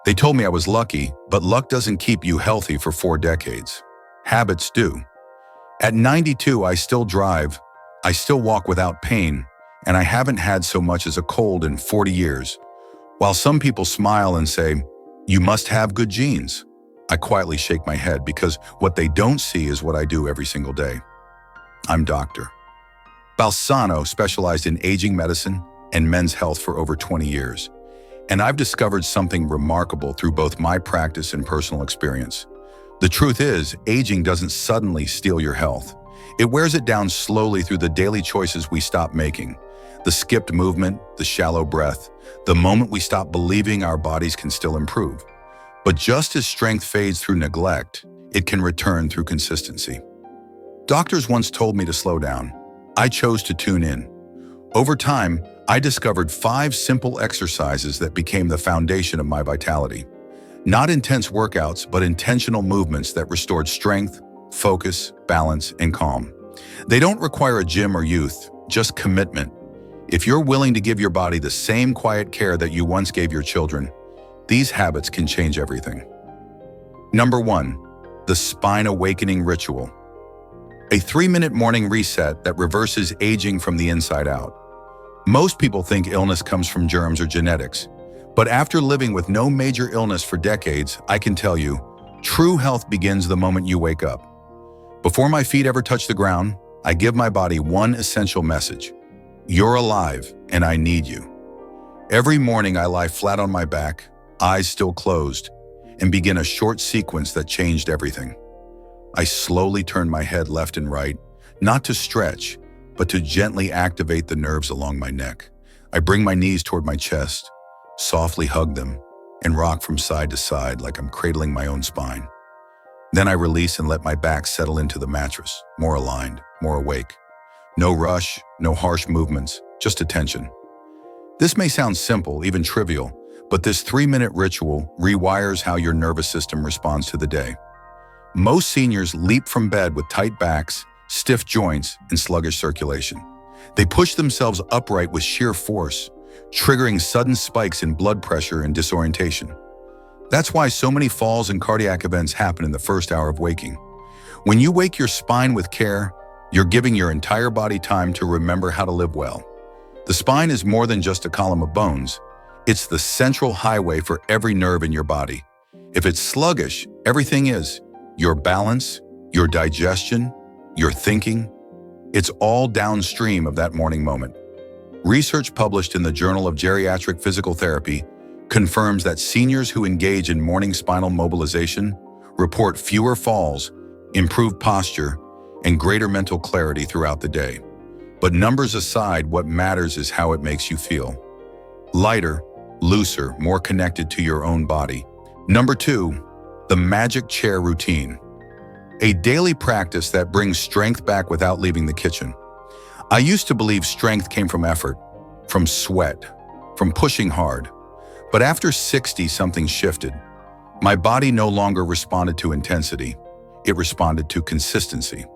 They told me I was lucky, but luck doesn't keep you healthy for 4 decades. Habits do. At 92, I still drive, I still walk without pain, and I haven't had so much as a cold in 40 years. While some people smile and say, "You must have good genes," I quietly shake my head because what they don't see is what I do every single day. I'm Dr. Balsano specialized in aging medicine and men's health for over 20 years. And I've discovered something remarkable through both my practice and personal experience. The truth is, aging doesn't suddenly steal your health. It wears it down slowly through the daily choices we stop making. The skipped movement, the shallow breath, the moment we stop believing our bodies can still improve. But just as strength fades through neglect, it can return through consistency. Doctors once told me to slow down. I chose to tune in. Over time, I discovered 5 simple exercises that became the foundation of my vitality. Not intense workouts, but intentional movements that restored strength, focus, balance, and calm. They don't require a gym or youth, just commitment. If you're willing to give your body the same quiet care that you once gave your children, these habits can change everything. Number 1, the spine awakening ritual. A 3-minute morning reset that reverses aging from the inside out. Most people think illness comes from germs or genetics, but after living with no major illness for decades, I can tell you, true health begins the moment you wake up. Before my feet ever touch the ground, I give my body one essential message. You're alive, and I need you. Every morning I lie flat on my back, eyes still closed, and begin a short sequence that changed everything. I slowly turn my head left and right, not to stretch, but to gently activate the nerves along my neck. I bring my knees toward my chest, softly hug them, and rock from side to side like I'm cradling my own spine. Then I release and let my back settle into the mattress, more aligned, more awake. No rush, no harsh movements, just attention. This may sound simple, even trivial, but this 3-minute ritual rewires how your nervous system responds to the day. Most seniors leap from bed with tight backs, stiff joints, and sluggish circulation. They push themselves upright with sheer force, triggering sudden spikes in blood pressure and disorientation. That's why so many falls and cardiac events happen in the first hour of waking. When you wake your spine with care, you're giving your entire body time to remember how to live well. The spine is more than just a column of bones. It's the central highway for every nerve in your body. If it's sluggish, everything is. Your balance, your digestion, your thinking, it's all downstream of that morning moment. Research published in the Journal of Geriatric Physical Therapy confirms that seniors who engage in morning spinal mobilization report fewer falls, improved posture, and greater mental clarity throughout the day. But numbers aside, what matters is how it makes you feel. Lighter, looser, more connected to your own body. Number 2, the magic chair routine. A daily practice that brings strength back without leaving the kitchen. I used to believe strength came from effort, from sweat, from pushing hard. But after 60, something shifted. My body no longer responded to intensity. It responded to consistency.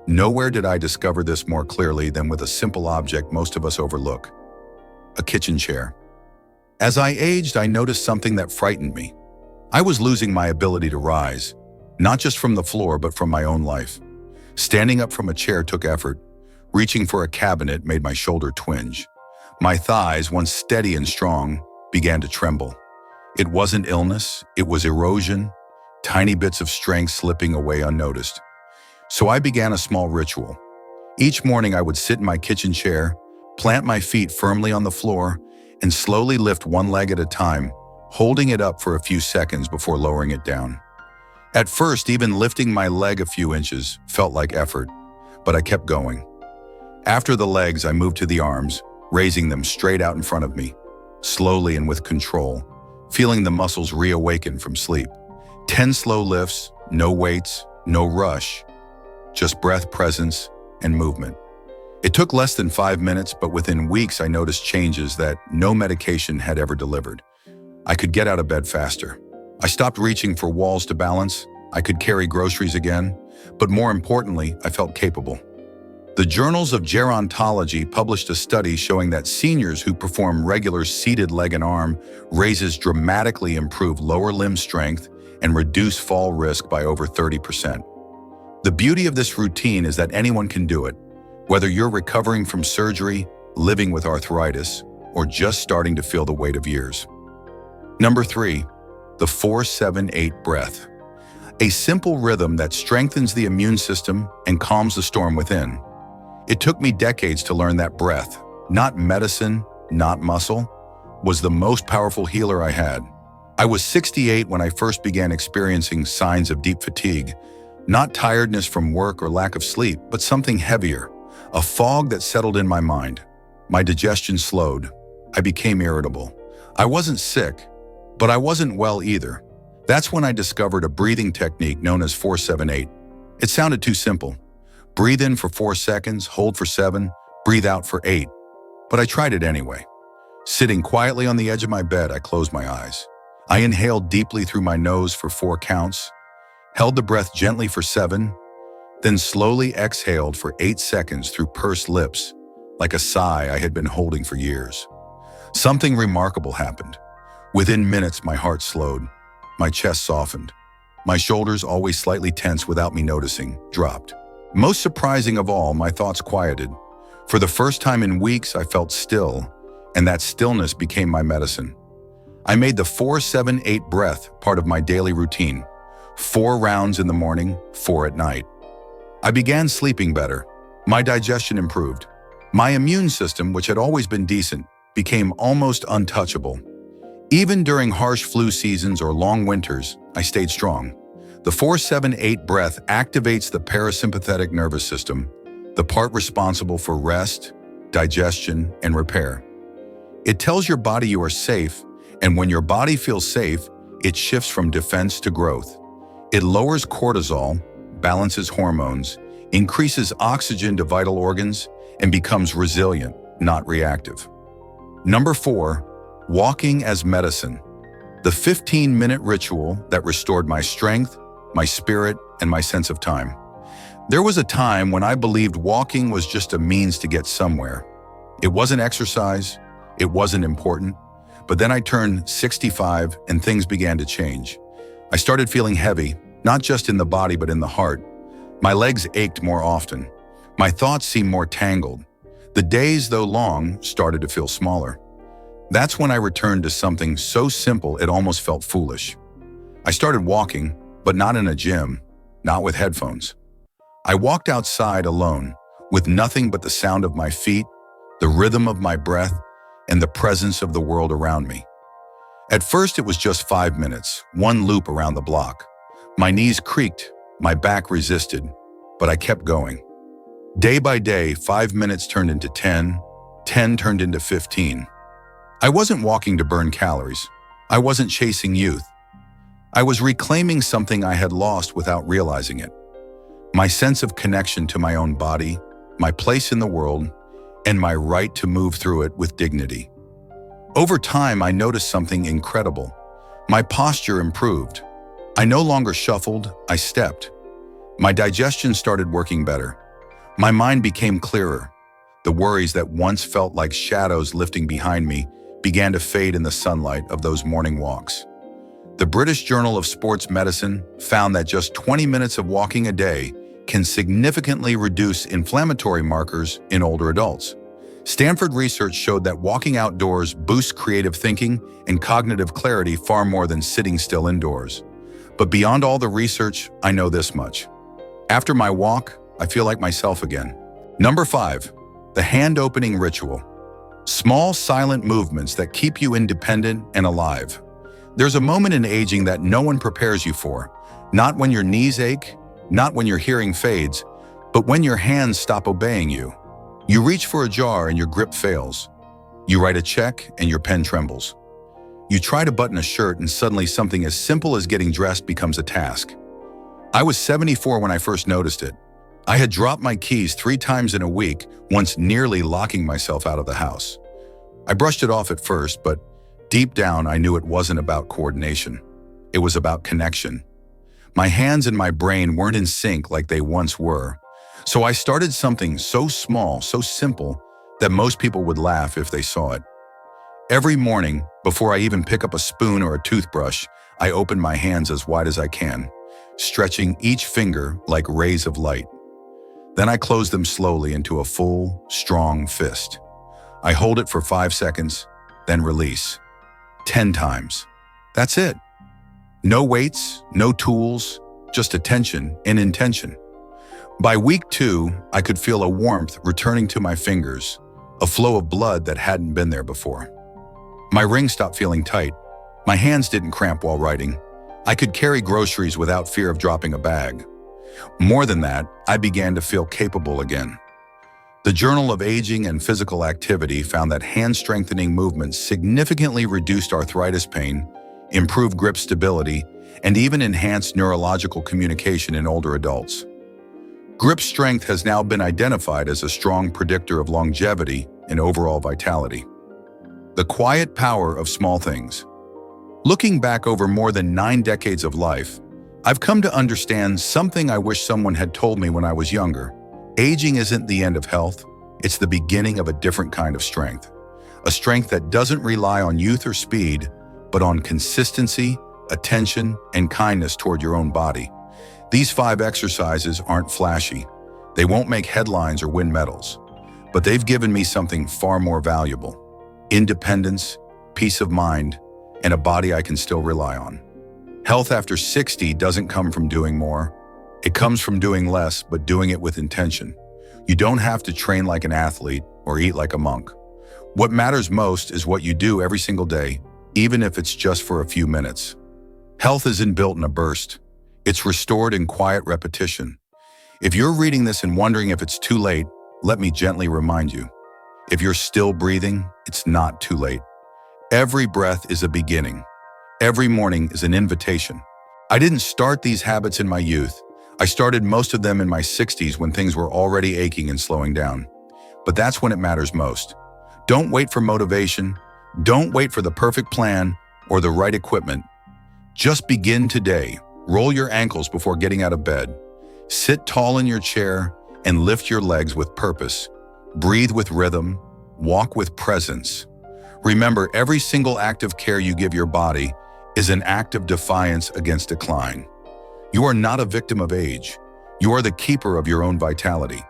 Nowhere did I discover this more clearly than with a simple object most of us overlook: a kitchen chair. As I aged, I noticed something that frightened me. I was losing my ability to rise, not just from the floor, but from my own life. Standing up from a chair took effort. Reaching for a cabinet made my shoulder twinge. My thighs, once steady and strong, began to tremble. It wasn't illness, it was erosion, tiny bits of strength slipping away unnoticed. So I began a small ritual. Each morning I would sit in my kitchen chair, plant my feet firmly on the floor, and slowly lift one leg at a time, holding it up for a few seconds before lowering it down. At first, even lifting my leg a few inches felt like effort, but I kept going. After the legs, I moved to the arms, raising them straight out in front of me, slowly and with control, feeling the muscles reawaken from sleep. 10 slow lifts, no weights, no rush, just breath, presence, and movement. It took less than 5 minutes, but within weeks I noticed changes that no medication had ever delivered. I could get out of bed faster. I stopped reaching for walls to balance. I could carry groceries again, but more importantly, I felt capable. The journals of gerontology published a study showing that seniors who perform regular seated leg and arm raises dramatically improve lower limb strength and reduce fall risk by over 30%. The beauty of this routine is that anyone can do it, whether you're recovering from surgery, living with arthritis, or just starting to feel the weight of years. Number 3, the 4-7-8 breath. A simple rhythm that strengthens the immune system and calms the storm within. It took me decades to learn that breath, not medicine, not muscle, was the most powerful healer I had. I was 68 when I first began experiencing signs of deep fatigue, not tiredness from work or lack of sleep, but something heavier, a fog that settled in my mind. My digestion slowed. I became irritable. I wasn't sick, but I wasn't well either. That's when I discovered a breathing technique known as 4-7-8. It sounded too simple. Breathe in for 4 seconds, hold for 7, breathe out for 8. But I tried it anyway. Sitting quietly on the edge of my bed, I closed my eyes. I inhaled deeply through my nose for 4 counts, held the breath gently for 7, then slowly exhaled for 8 seconds through pursed lips, like a sigh I had been holding for years. Something remarkable happened. Within minutes, my heart slowed. My chest softened. My shoulders, always slightly tense without me noticing, dropped. Most surprising of all, my thoughts quieted. For the first time in weeks, I felt still, and that stillness became my medicine. I made the 4-7-8 breath part of my daily routine. 4 rounds in the morning, 4 at night. I began sleeping better. My digestion improved. My immune system, which had always been decent, became almost untouchable. Even during harsh flu seasons or long winters, I stayed strong. The 4-7-8 breath activates the parasympathetic nervous system, the part responsible for rest, digestion, and repair. It tells your body you are safe, and when your body feels safe, it shifts from defense to growth. It lowers cortisol, balances hormones, increases oxygen to vital organs, and becomes resilient, not reactive. Number 4, walking as medicine. The 15-minute ritual that restored my strength, my spirit, and my sense of time. There was a time when I believed walking was just a means to get somewhere. It wasn't exercise, it wasn't important, but then I turned 65 and things began to change. I started feeling heavy, not just in the body but in the heart. My legs ached more often. My thoughts seemed more tangled. The days, though long, started to feel smaller. That's when I returned to something so simple it almost felt foolish. I started walking, but not in a gym, not with headphones. I walked outside alone, with nothing but the sound of my feet, the rhythm of my breath, and the presence of the world around me. At first, it was just 5 minutes, one loop around the block. My knees creaked, my back resisted, but I kept going. Day by day, 5 minutes turned into 10, 10 turned into 15. I wasn't walking to burn calories. I wasn't chasing youth. I was reclaiming something I had lost without realizing it. My sense of connection to my own body, my place in the world, and my right to move through it with dignity. Over time, I noticed something incredible. My posture improved. I no longer shuffled, I stepped. My digestion started working better. My mind became clearer. The worries that once felt like shadows lifting behind me began to fade in the sunlight of those morning walks. The British Journal of Sports Medicine found that just 20 minutes of walking a day can significantly reduce inflammatory markers in older adults. Stanford research showed that walking outdoors boosts creative thinking and cognitive clarity far more than sitting still indoors. But beyond all the research, I know this much. After my walk, I feel like myself again. Number 5, the hand-opening ritual. Small, silent movements that keep you independent and alive. There's a moment in aging that no one prepares you for. Not when your knees ache, not when your hearing fades, but when your hands stop obeying you. You reach for a jar and your grip fails. You write a check and your pen trembles. You try to button a shirt and suddenly something as simple as getting dressed becomes a task. I was 74 when I first noticed it. I had dropped my keys 3 times in a week, once nearly locking myself out of the house. I brushed it off at first, but deep down I knew it wasn't about coordination. It was about connection. My hands and my brain weren't in sync like they once were, So I started something so small, so simple, that most people would laugh if they saw it. Every morning, before I even pick up a spoon or a toothbrush, I open my hands as wide as I can, stretching each finger like rays of light. Then I close them slowly into a full, strong fist. I hold it for 5 seconds, then release. 10 times. That's it. No weights, no tools, just attention and intention. By week 2, I could feel a warmth returning to my fingers, a flow of blood that hadn't been there before. My ring stopped feeling tight. My hands didn't cramp while writing. I could carry groceries without fear of dropping a bag. More than that, I began to feel capable again. The Journal of Aging and Physical Activity found that hand-strengthening movements significantly reduced arthritis pain, improved grip stability, and even enhanced neurological communication in older adults. Grip strength has now been identified as a strong predictor of longevity and overall vitality. The quiet power of small things. Looking back over more than 9 decades of life, I've come to understand something I wish someone had told me when I was younger. Aging isn't the end of health, it's the beginning of a different kind of strength. A strength that doesn't rely on youth or speed, but on consistency, attention, and kindness toward your own body. These 5 exercises aren't flashy. They won't make headlines or win medals, but they've given me something far more valuable: independence, peace of mind, and a body I can still rely on. Health after 60 doesn't come from doing more. It comes from doing less, but doing it with intention. You don't have to train like an athlete or eat like a monk. What matters most is what you do every single day, even if it's just for a few minutes. Health isn't built in a burst. It's restored in quiet repetition. If you're reading this and wondering if it's too late, let me gently remind you. If you're still breathing, it's not too late. Every breath is a beginning. Every morning is an invitation. I didn't start these habits in my youth. I started most of them in my 60s when things were already aching and slowing down. But that's when it matters most. Don't wait for motivation. Don't wait for the perfect plan or the right equipment. Just begin today. Roll your ankles before getting out of bed. Sit tall in your chair and lift your legs with purpose. Breathe with rhythm. Walk with presence. Remember, every single act of care you give your body is an act of defiance against decline. You are not a victim of age. You are the keeper of your own vitality.